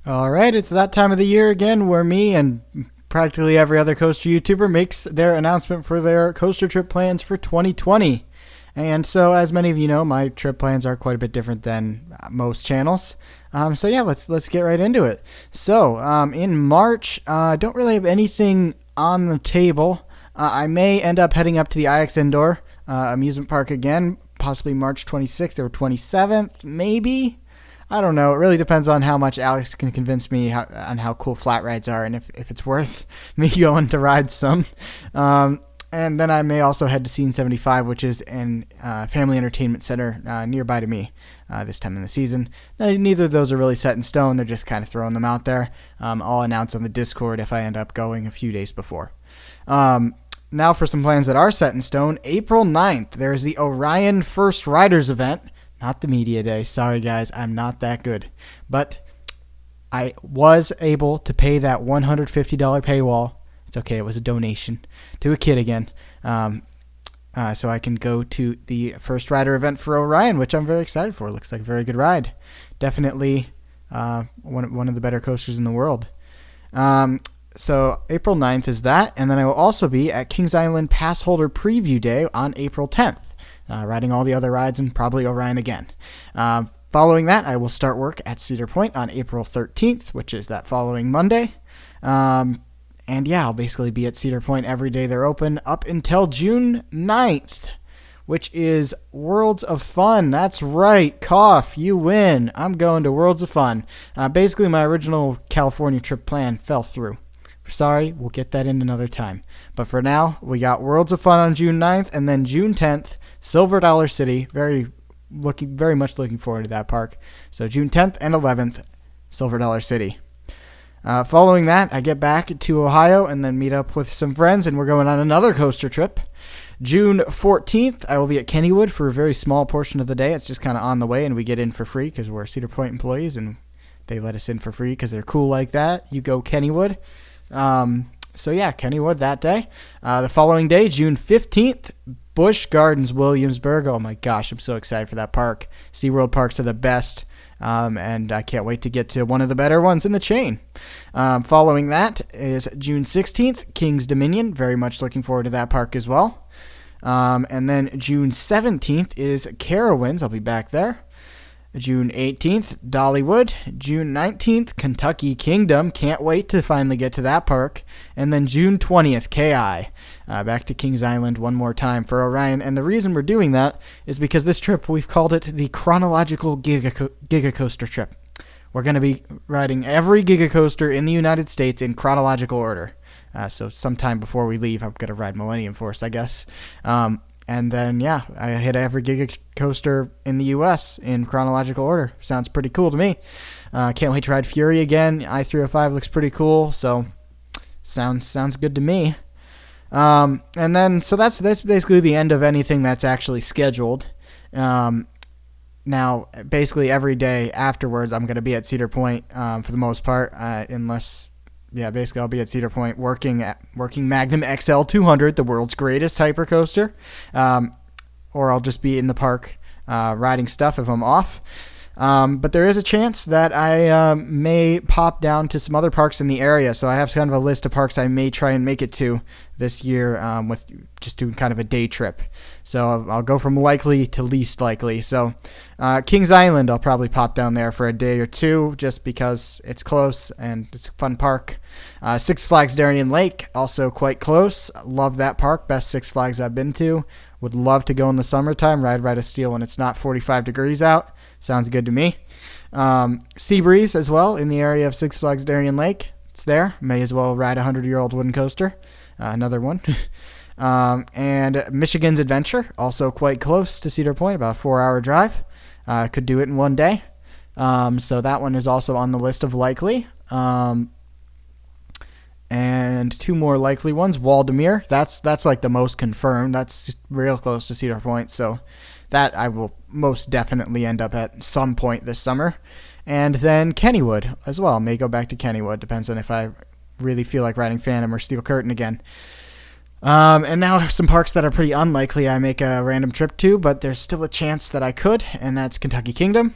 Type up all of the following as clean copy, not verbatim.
All right, it's that time of the year again where me and practically every other coaster YouTuber makes their announcement for their coaster trip plans for 2020. And so, as many of you know, my trip plans are quite a bit different than most channels. So yeah, let's get right into it. So in March, I don't really have anything on the table. I may end up heading up to the IX Indoor amusement park again, possibly March 26th or 27th, maybe. I don't know. It really depends on how much Alex can convince me on how cool flat rides are and if it's worth me going to ride some. And then I may also head to Scene 75, which is an family entertainment center nearby to me this time in the season. Now, neither of those are really set in stone. They're just kind of throwing them out there. I'll announce on the Discord if I end up going a few days before. Now for some plans that are set in stone. April 9th, there's the Orion First Riders event. Not the media day. Sorry, guys. I'm not that good. But I was able to pay that $150 paywall. It's okay. It was a donation to a kid again. So I can go to the First Rider event for Orion, which I'm very excited for. It looks like a very good ride. Definitely one of the better coasters in the world. So April 9th is that. And then I will also be at Kings Island Pass Holder Preview Day on April 10th. Riding all the other rides and probably Orion again. Following that, I will start work at Cedar Point on April 13th, which is that following Monday. And yeah, I'll basically be at Cedar Point every day they're open up until June 9th, which is Worlds of Fun. That's right. Cough, you win. I'm going to Worlds of Fun. Basically, my original California trip plan fell through. Sorry, we'll get that in another time. But for now, we got Worlds of Fun on June 9th, and then June 10th, Silver Dollar City. Very much looking forward to that park. So June 10th and 11th, Silver Dollar City. Following that, I get back to Ohio and then meet up with some friends, and we're going on another coaster trip. June 14th, I will be at Kennywood for a very small portion of the day. It's just kind of on the way, and we get in for free because we're Cedar Point employees, and they let us in for free because they're cool like that. You go Kennywood. So yeah, Kennywood that day. The following day, June 15th, Busch Gardens, Williamsburg. Oh my gosh, I'm so excited for that park. SeaWorld parks are the best, and I can't wait to get to one of the better ones in the chain. Following that is June 16th, King's Dominion. Very much looking forward to that park as well. And then June 17th is Carowinds. I'll be back there. June 18th, Dollywood. June 19th, Kentucky Kingdom. Can't wait to finally get to that park. And then June 20th, KI. Back to Kings Island one more time for Orion. And the reason we're doing that is because this trip, we've called it the Chronological Giga Coaster trip. We're going to be riding every Giga Coaster in the United States in chronological order. So sometime before we leave, I'm going to ride Millennium Force, I guess. And then, yeah, I hit every Giga Coaster in the U.S. in chronological order. Sounds pretty cool to me. Can't wait to ride Fury again. I-305 looks pretty cool, so sounds good to me. And then, so that's basically the end of anything that's actually scheduled. Now, basically every day afterwards, I'm going to be at Cedar Point for the most part, unless... Yeah, basically I'll be at Cedar Point working Magnum XL 200, the world's greatest hypercoaster, or I'll just be in the park riding stuff if I'm off. But there is a chance that I may pop down to some other parks in the area, so I have kind of a list of parks I may try and make it to this year with just doing kind of a day trip. So I'll go from likely to least likely. So Kings Island, I'll probably pop down there for a day or two just because it's close and it's a fun park. Six Flags Darien Lake, also quite close. Love that park. Best Six Flags I've been to. Would love to go in the summertime, ride Ride of Steel when it's not 45 degrees out. Sounds good to me. Seabreeze as well in the area of Six Flags Darien Lake. It's there. May as well ride a 100-year-old wooden coaster. Another one. And Michigan's Adventure, also quite close to Cedar Point, about a 4-hour drive. Could do it in one day. So that one is also on the list of likely. And two more likely ones. Waldemere, that's like the most confirmed. That's just real close to Cedar Point, so that I will most definitely end up at some point this summer. And then Kennywood as well. May go back to Kennywood. Depends on if I really feel like riding Phantom or Steel Curtain again. And now some parks that are pretty unlikely I make a random trip to, but there's still a chance that I could, and that's Kentucky Kingdom.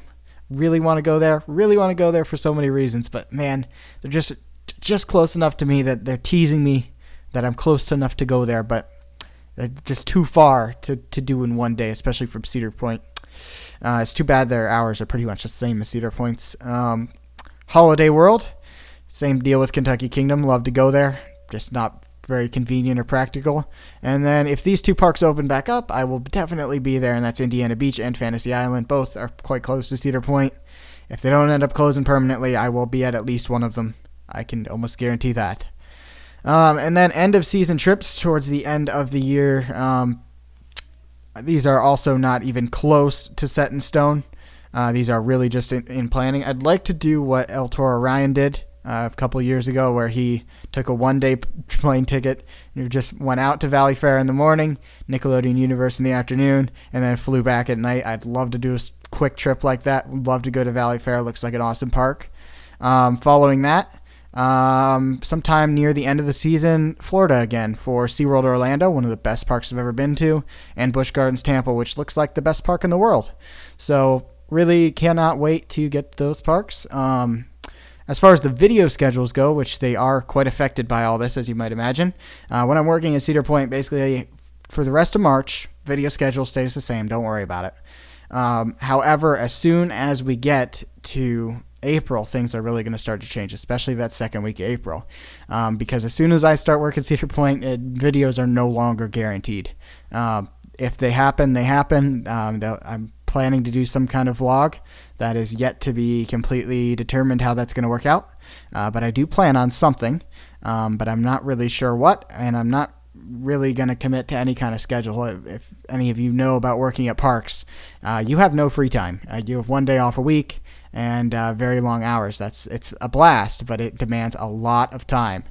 really want to go there. Really want to go there for so many reasons. But man, they're just close enough to me that they're teasing me that I'm close enough to go there, but they're just too far to do in one day, especially from Cedar Point. It's too bad their hours are pretty much the same as Cedar Point's. Holiday World, same deal with Kentucky Kingdom. Love to go there, just not very convenient or practical. And then if these two parks open back up, I will definitely be there, and that's Indiana Beach and Fantasy Island. Both are quite close to Cedar Point. If they don't end up closing permanently, I will be at least one of them. I can almost guarantee that. And then end of season trips towards the end of the year. These are also not even close to set in stone. These are really just in planning. I'd like to do what El Toro Orion did a couple years ago, where he took a one-day plane ticket and just went out to Valley Fair in the morning, Nickelodeon Universe in the afternoon, and then flew back at night. I'd love to do a quick trip like that. Would love to go to Valley Fair. Looks like an awesome park. Following that, sometime near the end of the season, Florida again for SeaWorld Orlando, one of the best parks I've ever been to, and Busch Gardens Tampa, which looks like the best park in the world. So really cannot wait to get to those parks. As far as the video schedules go, which they are quite affected by all this, as you might imagine, when I'm working at Cedar Point, basically for the rest of March, video schedule stays the same. Don't worry about it. However, as soon as we get to April, things are really going to start to change, especially that second week of April, because as soon as I start work at Cedar Point, videos are no longer guaranteed. If they happen, they happen. I'm planning to do some kind of vlog that is yet to be completely determined how that's going to work out, but I do plan on something, but I'm not really sure what, and I'm not really going to commit to any kind of schedule. If any of you know about working at parks, you have no free time. You have one day off a week and very long hours. It's a blast, but it demands a lot of time.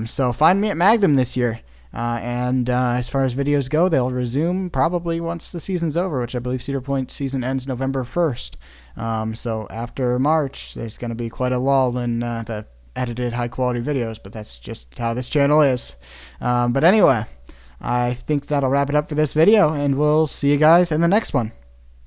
So find me at Magnum this year. And as far as videos go, they'll resume probably once the season's over, which I believe Cedar Point season ends November 1st. So after March, there's going to be quite a lull in the edited high-quality videos, but that's just how this channel is. But anyway, I think that'll wrap it up for this video, and we'll see you guys in the next one.